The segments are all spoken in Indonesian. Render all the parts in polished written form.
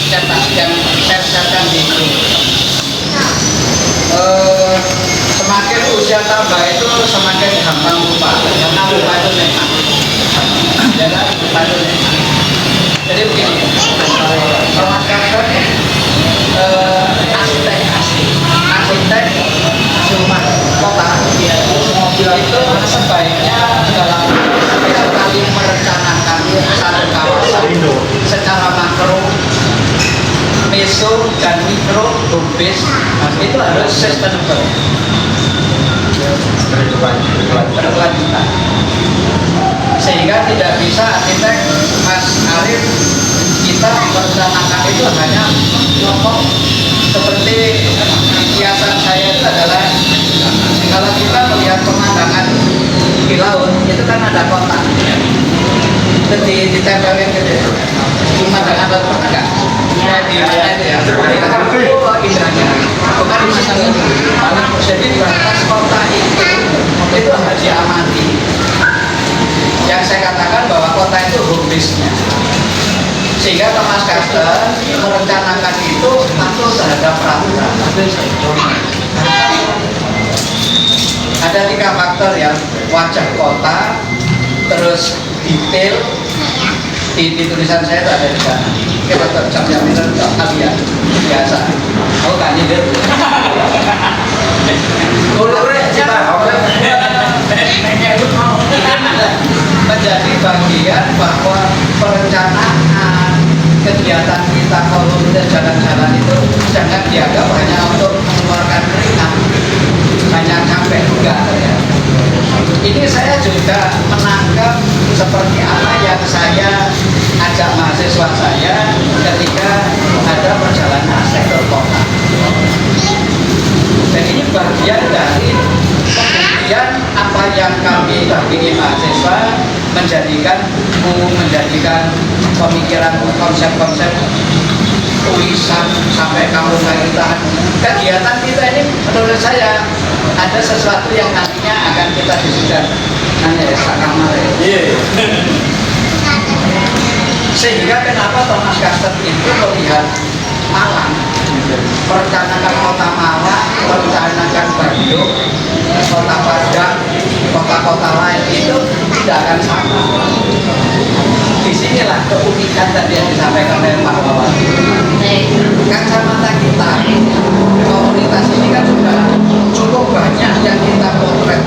cetak yang set-setan di grup. Semakin usia tambah itu semakin gampang lupa, karena lupa itu memang jangan lupa itu memang. Jadi begini, Thomas Carter arsitek asli, arsitek rumah kota itu sebaiknya dalam sekali merencanakan satu kawasan secara makro, meso dan mikro home base itu harus sustainable, berkelanjutan, sehingga tidak bisa arsitek Mas Arif kita merencanakan itu hanya ngomong seperti kiasan saya itu adalah kalau kita melihat pemandangan di laut itu kan ada kotak itu ditempelin gitu pemandangan laut pernah nggak? Ya di mana itu ya? Oh indahnya bukan di sini. Jadi batas kota itu harus diamati. Yang saya katakan bahwa kota itu home base-nya. Sehingga Thomas Carter merencanakan itu patuh terhadap peraturan. Ada 3 faktor ya, wajah kota, terus detail. Di tulisan saya itu ada juga. Kita terjam-jam itu kalian biasa. Aku gak nyindir. Menjadi bagian bahwa perencanaan kegiatan kita kalau kita jalan-jalan itu jangan dianggap hanya untuk mengeluarkan keringat, hanya capek enggak ya. Ini saya juga menangkap seperti apa yang saya ajak mahasiswa saya ketika ada perjalanan sektor kota. Dan ini bagian dari pembuktian apa yang kami dampingi mahasiswa menjadikan buku, menjadikan pemikiran konsep-konsep tulisan sampai kampung kaitan. Kegiatan kita ini menurut saya ada sesuatu yang nantinya akan kita diskusikan. Nanti ya, kamar ya. Sehingga kenapa Thomas Carter itu melihat Malang, merencanakan kota Malang, merencanakan Bandung, kota Padang, kota-kota lain itu tidak akan sama. Disinilah keunikan tadi yang disampaikan oleh Pak Wawan. Kacamata kita, komunitas ini kan sudah cukup banyak yang kita potret.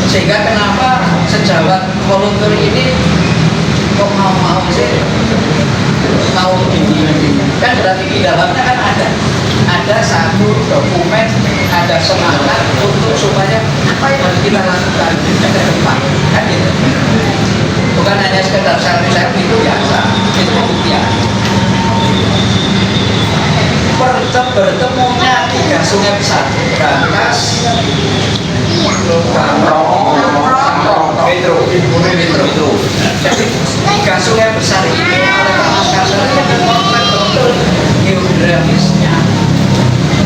Sehingga kenapa sejawat volunteer ini kok mau sih mau begini kan berarti di dalamnya kan ada satu dokumen, ada semangat untuk supaya apa yang harus kita lakukan ke depan kan gitu, bukan hanya sekedar selfie itu biasa, itu pembuktian. Bertemunya 3 sungai besar, Brantas, Metro. Jadi 3 sungai besar ini oleh Thomas Carter yang memotret betul geografisnya,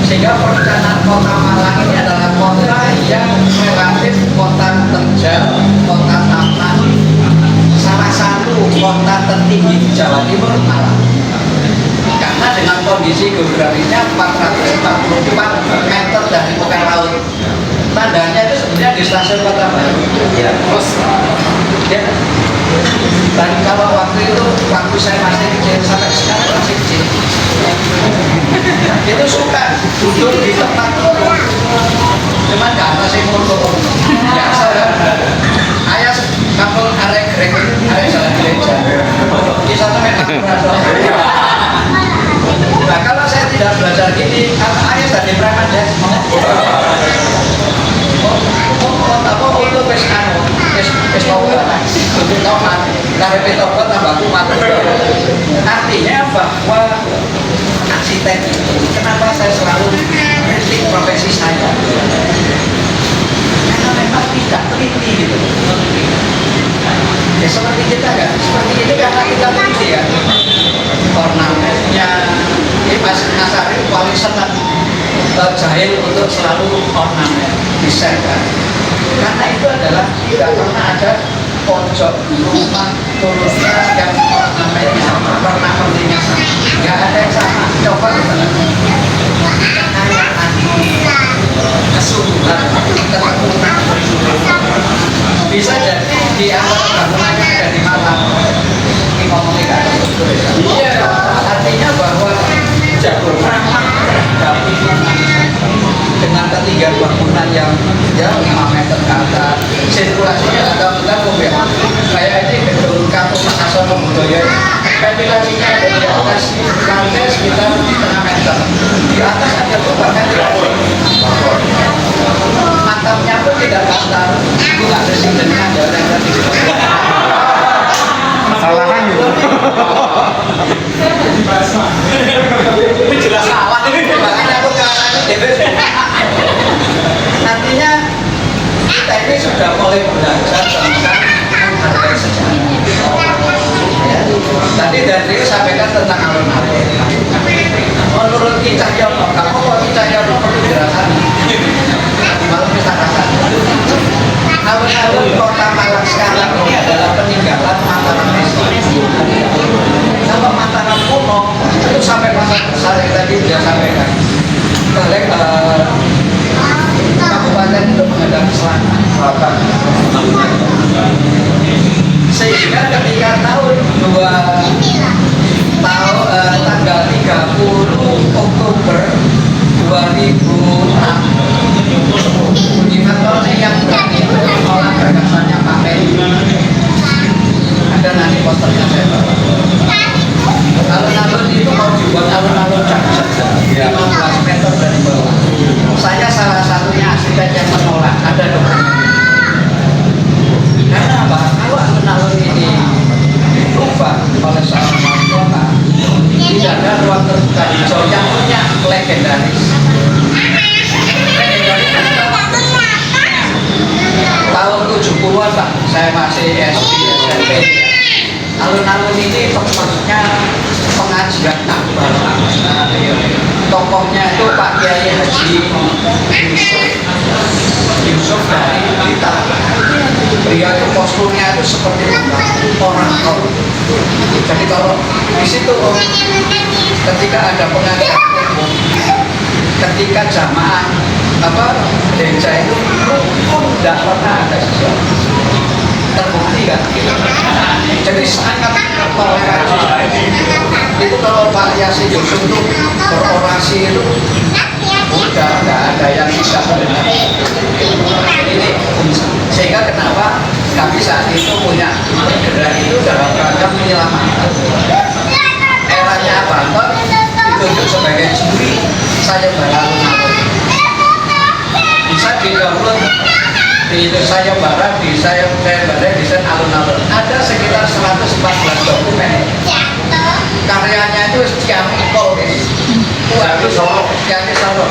sehingga perencanaan kota Malang ini adalah kota yang relatif kota terjal, kota taman, salah satu kota tertinggi di Jawa Timur Malang. Karena dengan kondisi geografisnya 444 meter dari muka laut. Tandanya itu sebenarnya di stasiun Kota Baru. Ya, terus ya. Dan kalau waktu saya masih kecil sampai sekarang masih kecil, itu suka duduk di tempat umum. Cuman gak ada sih ngomong. Biasa kan? Ayah kampung arek grek, arek jalan gereja. Bisa sampai berapa? Nah kalau saya tidak belajar gini, ayah tadi preman ya. Apa untuk pes anu, pes power, untuk tomat, dari tomat tambah kumat. Artinya bahwa arsitek itu, kenapa saya selalu kritik profesi saya? Karena memang tidak teliti gitu. Ya seperti kita kan, seperti ini karena kita teliti ya. Ornamennya, ini Mas Arif paling senang jahil untuk selalu ornamen, desain kan. Karena itu adalah tidak pernah ada pojok rumah turunnya yang ornamennya sama, warna-warninya sama. coba kekayaan, kesuburan, ketekunan bisa jadi di antara bangunannya ada di Malang. Ini ngomongin kan? Iya, artinya bahwa jago ramah terhadap lingkungan dengan ketiga bangunan yang ya 5 meter ke atas, sirkulasinya agak ya. Kayak ini gedung Kampung Sasono Budaya, ventilasinya ada di atas lantai sekitar 1,5 meter. Di atas ada beberapa ventilasi. Makamnya pun tidak datar, itu nggak ada sindennya, ada yang tadi. Kesalahan gitu. Ini jelas salah ini, makanya aku caranya DPD. Nantinya kita ini sudah mulai belajar tentang menghargai sejarah. Ya. Tadi dari sampaikan tentang alun-alun. Menurut Ki Cahyono, kamu kok Ki Cahyono perlu dirasa? Malah kita rasa. Alun-alun kota Malang sekarang ini adalah peninggalan Mataram Historis. Kalau Mataram kuno itu sampai masa besar yang tadi sudah sampaikan. Balik kabupaten itu menghadap selatan. Sehingga ketika tanggal 30 Oktober 2006 Budiman Tony yang berani menolak gagasannya Pak Peri. Ada nanti posternya saya bawa. Alun-alun itu mau dibuat alun-alun saja 15 meter dari bawah. Saya salah satunya asisten yang menolak. Ada dokumen. Karena apa? Kalau alun-alun ini berubah oleh seorang wali kota, tidak ada ruang terbuka hijau yang punya legendaris. Tahun 70-an Pak, saya masih SD, SMP. Alun-alun ini tempatnya pengajian takbal. Tokohnya itu Pak Kiai Haji Yusuf dari Blitar. Beliau itu posturnya itu seperti orang kau. Jadi kalau di situ ketika ada pengajian umum, ketika jamaah gereja itu rukun, tidak pernah ada sesuatu. Terbukti kan? Jadi sangat toleransi. Itu kalau Pak Yasin Yusuf itu berorasi itu udah nggak ada yang bisa benar. Ini sehingga kenapa kami saat itu punya bergerak itu dalam rangka menyelamatkan. Eranya Banten ditunjuk sebagai juri sayembara alun-alun. Bisa di-download di sayembara, di sayembara desain alun-alun. Ada sekitar 114 dokumen. Karyanya itu Ciamikol, Ciamik Solo.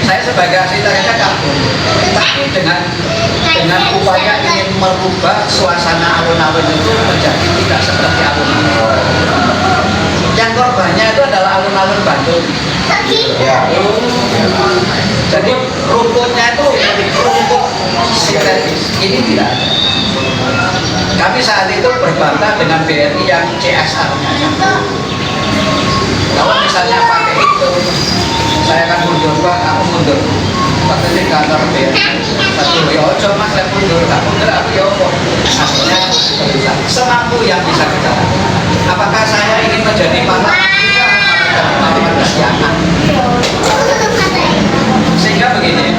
Saya sebagai arsiteknya kabur, tapi dengan upaya ingin merubah suasana alun-alun itu menjadi tidak seperti alun-alun. Yang korbannya itu adalah alun-alun Bandung. Ya. Jadi rumputnya itu rumput sintetis. Ini tidak ada. Kami saat itu berbantah dengan BRI yang CSR-nya. Kalau misalnya pakai itu, saya akan mundur, Pak, aku mundur. Waktu di kantor BRI, satu ya ojo mas, saya mundur, tak mundur aku ya ojo. Akhirnya semampu yang bisa kita lakukan. Apakah saya ingin menjadi pahlawan? Pahlawan kesiangan. Sehingga begini,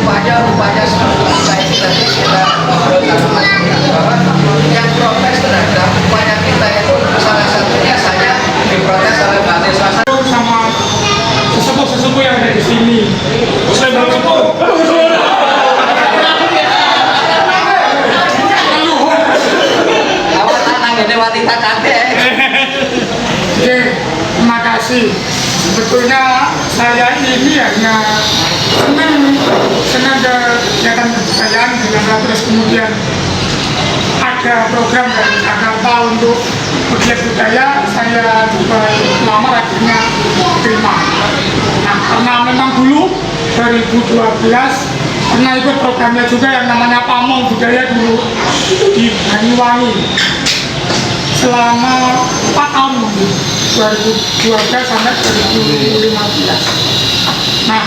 upaya seperti saya tadi kita bahwa yang protes terhadap upaya kita itu salah satunya saya diprotes oleh mahasiswa sama sesepuh yang ada di sini. Saya awal anak ini wanita cantik. Oke, terima kasih. Sebetulnya saya ini hanya senang kegiatan kebudayaan dengan terus kemudian ada program dari Jakarta untuk pegiat budaya, saya juga melamar akhirnya terima. Nah, karena memang dulu 2012 pernah ikut programnya juga yang namanya Pamong Budaya dulu di Banyuwangi. selama 4 tahun mungkin, 2012 sampai 2015. Nah,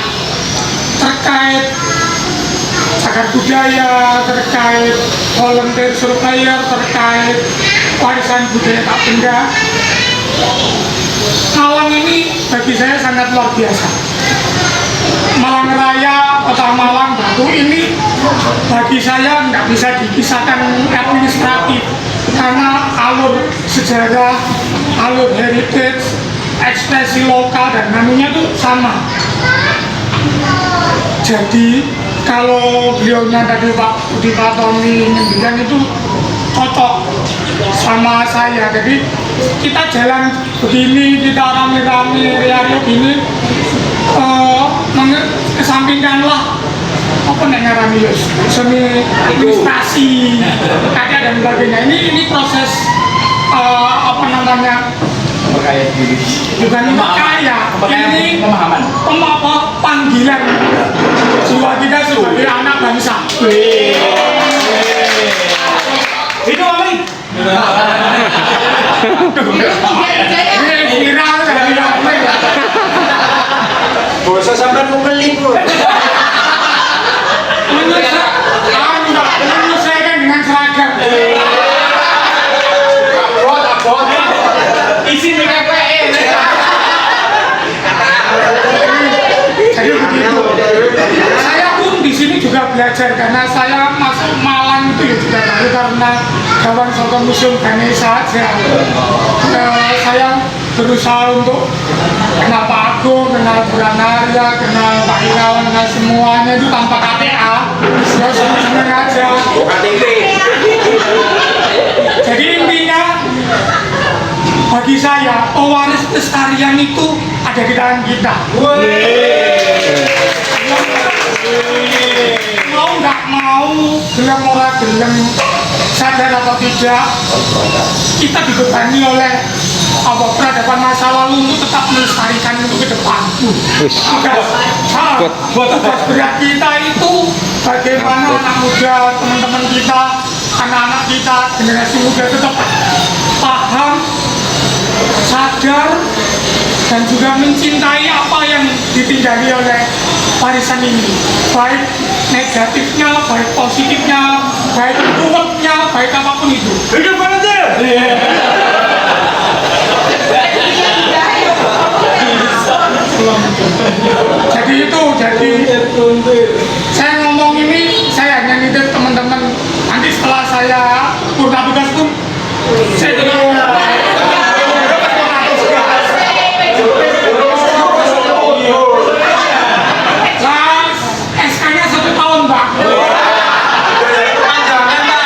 terkait cagar budaya, terkait volunteer surveyor, terkait warisan budaya tak benda, Malang ini bagi saya sangat luar biasa. Malang Raya, Kota Malang, Batu ini bagi saya nggak bisa dipisahkan administratif karena alur sejarah, alur heritage, ekspresi lokal dan namunya itu sama. Jadi kalau beliaunya tadi Pak Budi Fatoni bilang itu cocok sama saya. Jadi kita jalan begini, kita rame-rame Rio ini kesampingkanlah apa ngarani ya seni administrasi kayak dan sebagainya. Ini proses apa namanya Perkaya diri. bukan percaya, ini pemahaman. Panggilan jiwa kita sebagai anak bangsa. Itu apa nih? Ini viral dari apa ya? Bosa sampai mau beli bro. Menyelesaikan dengan seragam. Isi PPE. Jadi begitu. Saya pun di sini juga belajar karena saya masuk Malang itu ya juga baru karena kawan Soto Museum Ganesha saja. Saya berusaha untuk kenal Pak Agung, kenal Bu Ranaria, kenal Pak Irawan, kenal semuanya itu tanpa KTA. Ya seneng aja. KTP. Jadi intinya bagi saya pewaris pelestarian itu ada di tangan kita. Mau nggak mau, gelem ora gelem, sadar atau tidak, kita dibebani oleh peradaban masa lalu untuk tetap melestarikan itu ke depan. Tugas berat kita itu bagaimana anak muda, teman-teman kita, anak-anak kita, generasi muda tetap paham, sadar, dan juga mencintai apa yang ditinggali oleh warisan ini, baik negatifnya, baik positifnya, baik ruwetnya, baik apapun itu. Hidup volunteer. Jadi itu, saya ngomong ini, saya hanya nitip teman-teman. Nanti setelah saya purna tugas pun, saya juga SK-nya 1 tahun, Pak. Jangan Pak.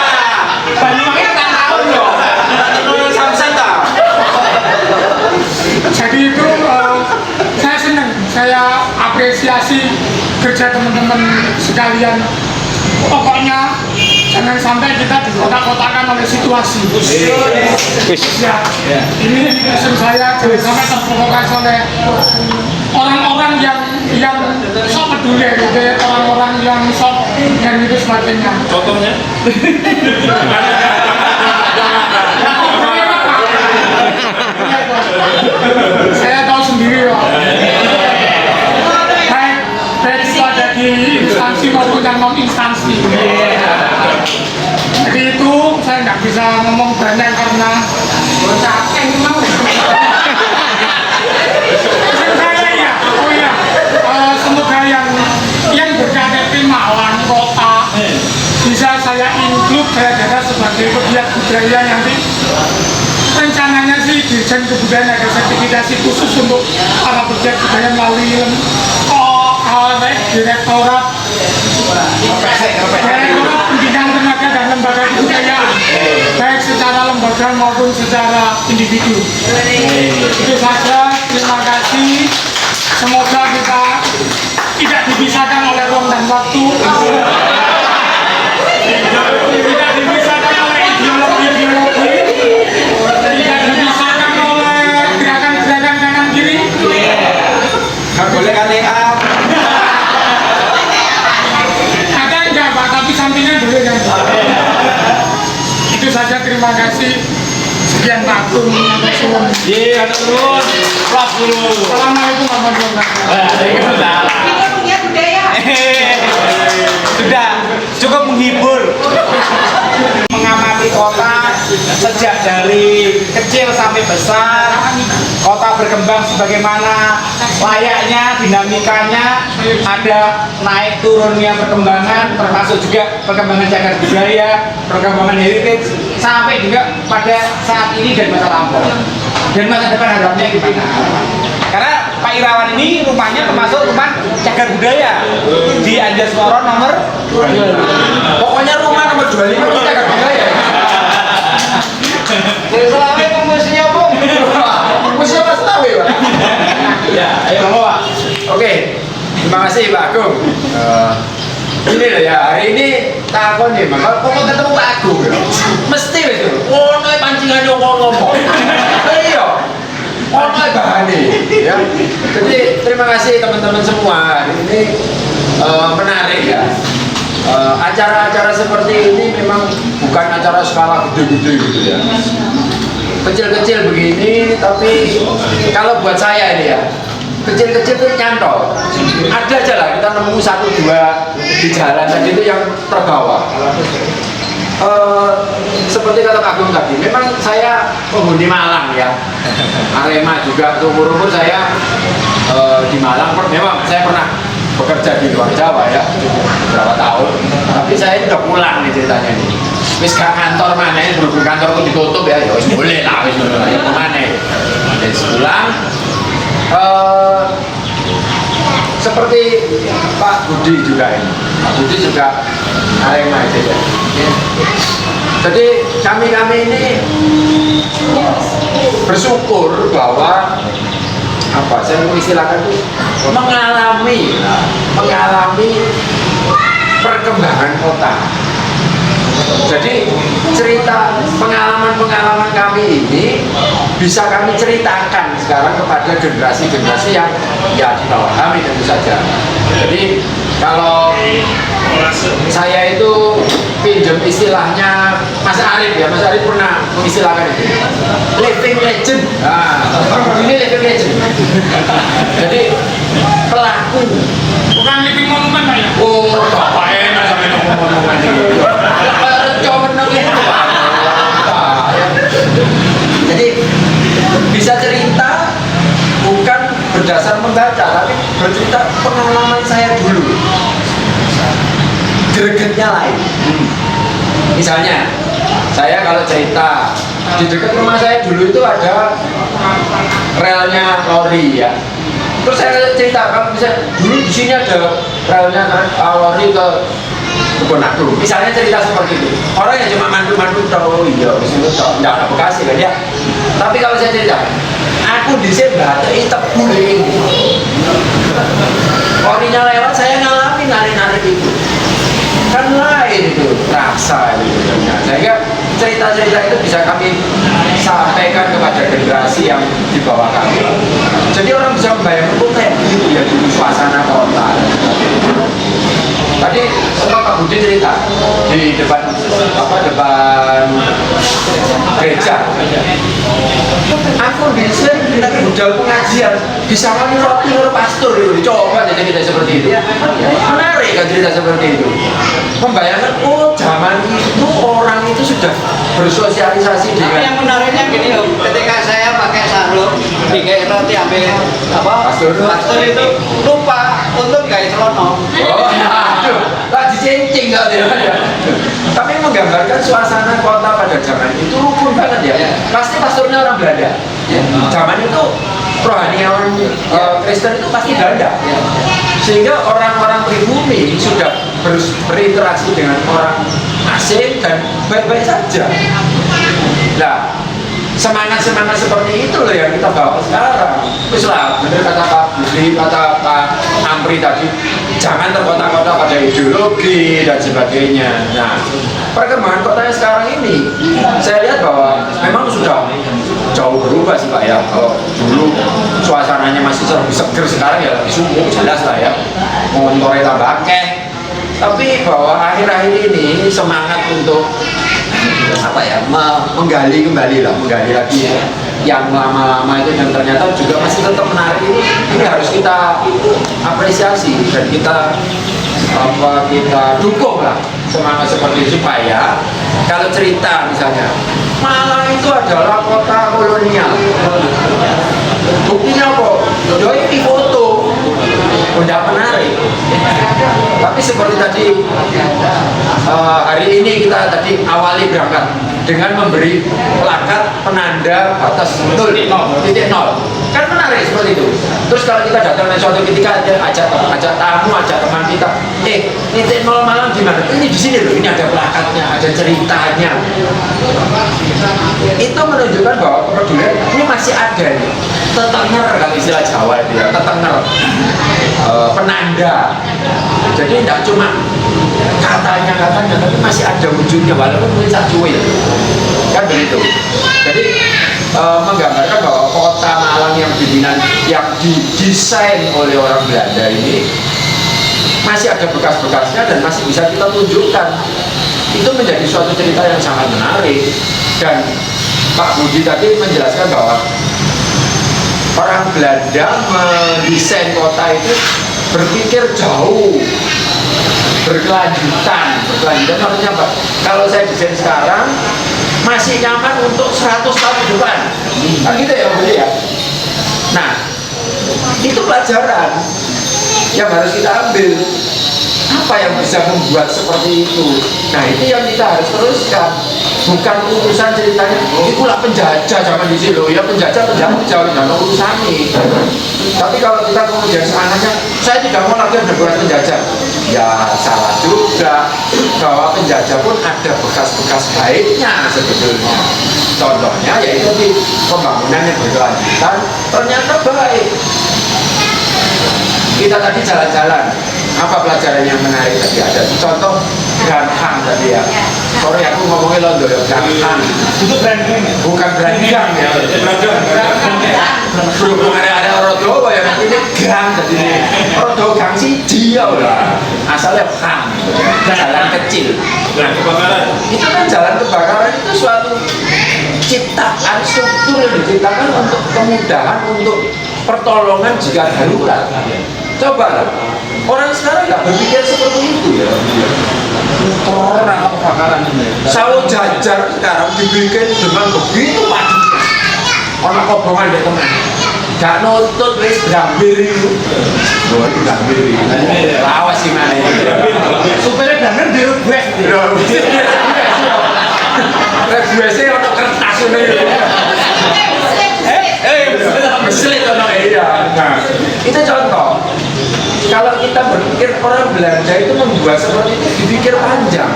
Banyuwangi kan tahun loh. Samsat tak. Jadi itu saya senang, saya apresiasi kerja teman-teman sekalian. Pokoknya jangan sampai kita dikotak-kotakan oleh situasi. Ya, ini pesan saya, jangan sampai terprovokasi oleh orang-orang yang sok peduli, gitu ya, orang-orang yang sok dan itu sebagainya. Contohnya? Saya tahu sendiri loh. Baik itu ada di instansi maupun yang non instansi. Jadi itu saya nggak bisa ngomong banyak karena capek mau. Saya ya, oh ya, semoga yang berKTP Malang kota bisa saya include saya sebagai pegiat budaya nanti. Rencananya sih Dirjen Kebudayaan ada sertifikasi khusus untuk para pegiat budaya melalui Direktorat Pendidikan Tenaga dan Lembaga Kebudayaan, baik secara lembaga maupun secara individu. Itu saja, terima kasih. Semoga kita tidak dipisahkan oleh ruang dan waktu, tidak dipisahkan oleh ideologi-ideologi, tidak dipisahkan oleh gerakan-gerakan kanan kiri. Gak boleh KTA. Ada enggak Pak, tapi sampingan boleh kan? Itu saja, terima kasih. Sekian Pak Agung, matur suwun. Iya, ada turun. Kelas dulu. Assalamualaikum warahmatullahi wabarakatuh. Waalaikumsalam. Ini punya budaya. Sudah cukup menghibur. Mengamati kota sejak dari kecil sampai besar, kota berkembang sebagaimana layaknya, dinamikanya, ada naik turunnya perkembangan, termasuk juga perkembangan cagar budaya, perkembangan heritage, sampai juga pada saat ini dan masa lampau. Dan masa depan harapnya gimana? Karena Pak Irawan ini rumahnya termasuk rumah cagar budaya di Anjasmara nomor 25. Pokoknya rumah nomor 25 itu cagar budaya. Selawe musiknya Bung. Museum Mas Lawe, Pak. Ya, ayo Pak. Oke. Terima kasih Pak Agung. Ini loh ya, hari ini takon nih, Mas. Kok ketemu Pak Agung ya? Mesti wis. Ono pancingan yo ngomong. Iya. Ono bahane ya. Jadi terima kasih teman-teman semua. Hari ini menarik ya. Acara-acara seperti ini memang bukan acara skala gede-gede gitu ya. Kecil-kecil begini, tapi kalau buat saya ini ya, kecil-kecil itu nyantol. Ada aja lah, kita nemu satu dua di jalan tadi itu yang terbawa. Seperti kata Pak Agung tadi, memang saya penghuni Malang ya. Arema juga, umur saya di Malang, memang saya pernah bekerja di luar Jawa ya, berapa tahun. Tapi saya udah pulang nih ceritanya nih. Wis gak kantor mana, berhubung kantorku ditutup ya, ya wis boleh lah, wis boleh lah, ya kemana. Dan pulang, seperti Pak Budi juga ini. Pak Budi juga Arema itu ya. Jadi kami ini bersyukur bahwa apa saya mau istilahkan itu mengalami perkembangan kota. Jadi cerita pengalaman kami ini bisa kami ceritakan sekarang kepada generasi-generasi yang ya di bawah kami tentu saja. Jadi kalau saya itu pinjam istilahnya Mas Arif ya, Mas Arif pernah mengistilahkan itu living legend. Nah, ini living legend. Jadi pelaku Bukan living monument Pak ya. oh bapak enak sampai ngomong-ngomong ini. Jadi bisa cerita bukan berdasar membaca, tapi bercerita pengalaman saya dulu. Gregetnya lain. Misalnya, saya kalau cerita di dekat rumah saya dulu itu ada relnya lori ya. Terus saya cerita kalau misalnya dulu di sini ada relnya lori ke kebun aku. Misalnya cerita seperti itu. Orang yang cuma mandu-mandu tahu iya, itu tidak ada Bekasi kan ya. Tapi kalau saya cerita, aku di sini baca tebu ini. Lorinya lewat, saya ngalamin narik-narik itu. Kan lain itu rasa itu. Nah, sehingga cerita-cerita itu bisa kami sampaikan kepada generasi yang di bawah kami. Jadi orang bisa membayangkan kok kayak gitu ya dulu suasana kota. Tadi sempat Pak Budi cerita di depan gereja. Aku bisa lagi budal pengajian bisa kami roti karo pastor itu dicoba jadi kita seperti itu. Menarik kan cerita seperti itu. Membayangkan oh zaman itu orang itu sudah bersosialisasi Tapi dengan yang menariknya gini loh, ketika saya pakai sarung, bikin roti ambil apa? Pastor itu lupa untuk gaya celono. oh, aduh, lagi cincin kali ya. Tapi menggambarkan suasana kota pada zaman itu rukun banget ya. Pasti pastornya orang Belanda. Zaman itu rohaniawan Kristen itu pasti Belanda. Sehingga orang-orang pribumi sudah berinteraksi dengan orang asing dan baik-baik saja. Nah, semangat-semangat seperti itu loh yang kita bawa sekarang. Terus lah, bener kata Pak Budi, kata Pak Amri tadi, jangan terkotak-kotak pada ideologi dan sebagainya. Nah, perkembangan kotanya sekarang ini, saya lihat bahwa memang sudah jauh berubah sih Pak ya. Kalau dulu suasananya masih lebih seger, sekarang ya lebih sumuk, jelas lah ya. Motornya tambah akeh. Tapi bahwa akhir-akhir ini semangat untuk apa ya, menggali lagi yang lama-lama itu, dan ternyata juga masih tetap menarik. Ini harus kita apresiasi dan kita dukung lah semangat seperti itu, supaya kalau cerita misalnya Malang itu adalah kota kolonial, buktinya apa? Doi di foto udah menarik. Tapi seperti tadi hari ini kita tadi awali berangkat dengan memberi plakat penanda batas 0.0, kan menarik seperti itu. Terus kalau kita datang ke suatu ketika ajak tamu, ajak teman kita, titik 0 Malang gimana? Ini di sini loh, ini ada plakatnya, ada ceritanya. Itu menunjukkan bahwa kepedulian ini masih ada nih. Tetenger kalau istilah Jawa itu ya, tetenger, penanda. Jadi tidak cuma katanya, tapi masih ada wujudnya, walaupun mungkin sak cuil, kan begitu. Jadi menggambarkan bahwa kota Malang yang didesain oleh orang Belanda ini masih ada bekas-bekasnya dan masih bisa kita tunjukkan. Itu menjadi suatu cerita yang sangat menarik. Dan Pak Budi tadi menjelaskan bahwa orang Belanda mendesain kota itu berpikir jauh, berkelanjutan maksudnya apa? Kalau saya desain sekarang masih nyaman untuk 100 tahun ke depan, kan gitu ya Budi ya. Nah, itu pelajaran yang harus kita ambil. Apa yang bisa membuat seperti itu? Nah, itu yang kita harus teruskan. Bukan urusan ceritanya, itulah penjajah zaman di sini loh. Ya penjajah jangan urusan nih. Tapi kalau kita kemudian semangatnya, saya tidak mau lagi ada bekas penjajah. Ya salah juga. Bahwa penjajah pun ada bekas-bekas baiknya sebetulnya. Contohnya yaitu di pembangunan yang berkelanjutan ternyata baik. Kita tadi jalan-jalan, apa pelajaran yang menarik tadi? Ada contoh Ganghang tadi ya. Sorry aku ngomongnya londo ya, Ganghang. Itu branding, bukan branding ya. Berhubung ada Rodo ya, ini gang tadi. Rodo gang sih dia lah. Asalnya Hang, jalan kecil. Itu kan jalan kebakaran itu suatu ciptaan struktur yang diciptakan untuk kemudahan, untuk pertolongan jika darurat. Coba lah, orang sekarang nggak berpikir seperti itu ya. Orang kebakaran ini. Sawo jajar sekarang dibikin dengan begitu padatnya. Orang kobongan dia teman. Gak nutut wis brambir itu. Oh, itu brambir. Lawas gimana ini? Supaya brambir dirubah. Rebuesnya untuk kertas ini. Meselit ono iya. Nah, itu contoh. Kalau kita berpikir orang Belanda itu membuat seperti itu dipikir panjang.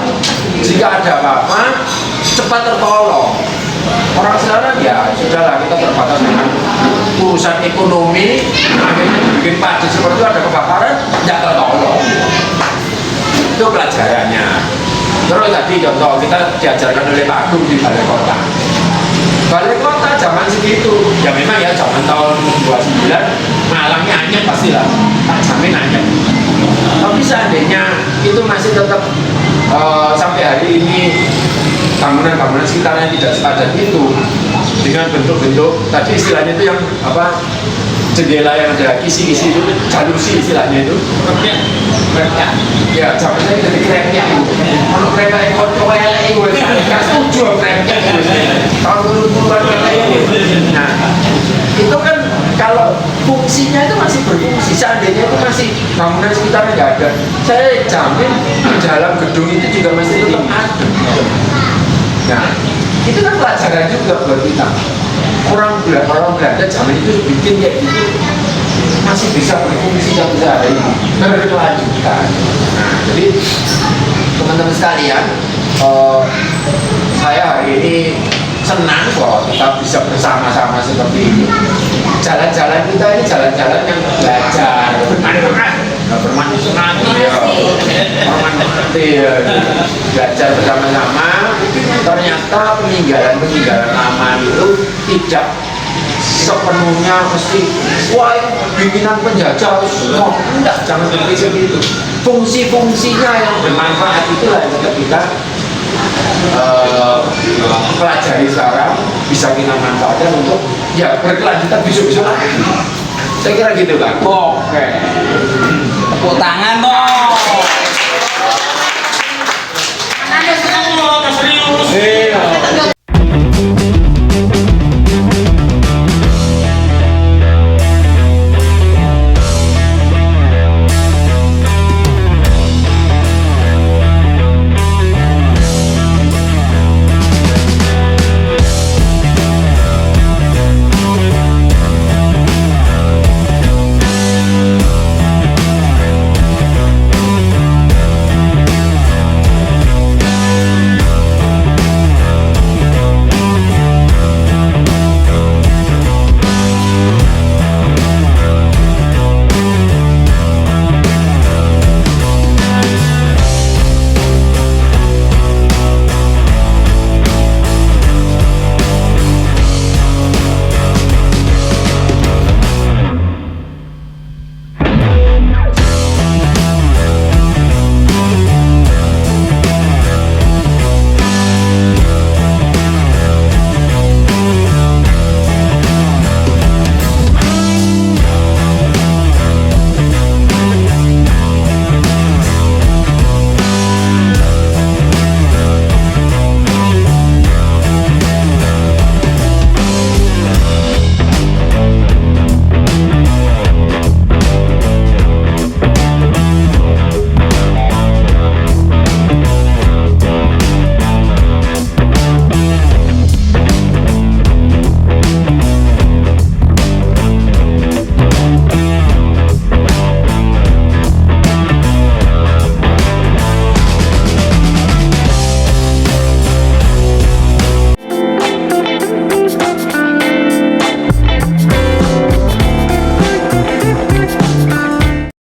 Jika ada apa-apa, cepat tertolong. Orang sekarang ya sudahlah, kita terbatas dengan urusan ekonomi, akhirnya bikin padat seperti itu, ada kebakaran, tidak tertolong. Itu pelajarannya. Terus tadi contoh kita diajarkan oleh Pak Agung di Balai Kota. Balai Kota zaman segitu, ya memang ya zaman tahun 29 Malangnya anyep pastilah, tak jamin anyep. Tapi seandainya itu masih tetap sampai hari ini bangunan-bangunan sekitarnya tidak sepadat itu, dengan bentuk-bentuk tadi istilahnya itu yang apa, jendela yang ada kisi-kisi itu, jalusi istilahnya itu. Kremnya. Ya, zaman saya jadi kremnya itu. Kalau kremnya yang kotor elek itu, nggak setuju kremnya itu. Tahun 20-an itu. Nah, itu kan kalau fungsinya itu masih berfungsi, seandainya itu masih bangunan sekitarnya nggak ada, saya jamin di dalam gedung itu juga masih tetap ada. Nah, itu kan pelajaran juga buat kita. Orang Belanda zaman itu bikin kayak gitu masih bisa berfungsi sampai hari ini, berkelanjutan. Nah, jadi teman-teman sekalian, saya hari ini senang bahwa kita bisa bersama-sama seperti ini. Jalan-jalan kita ini jalan-jalan yang belajar, bermanfaat, belajar bersama-sama. Ternyata peninggalan lama itu tidak sepenuhnya mesti wah bikinan penjajah semua, enggak, jangan seperti itu. Fungsi-fungsinya yang bermanfaat itulah yang kita pelajari sekarang bisa kita manfaatkan untuk ya berkelanjutan besok-besok lagi. Saya kira gitu Bang. Oke. Tepuk tangan dong. Anaknya serius, serius.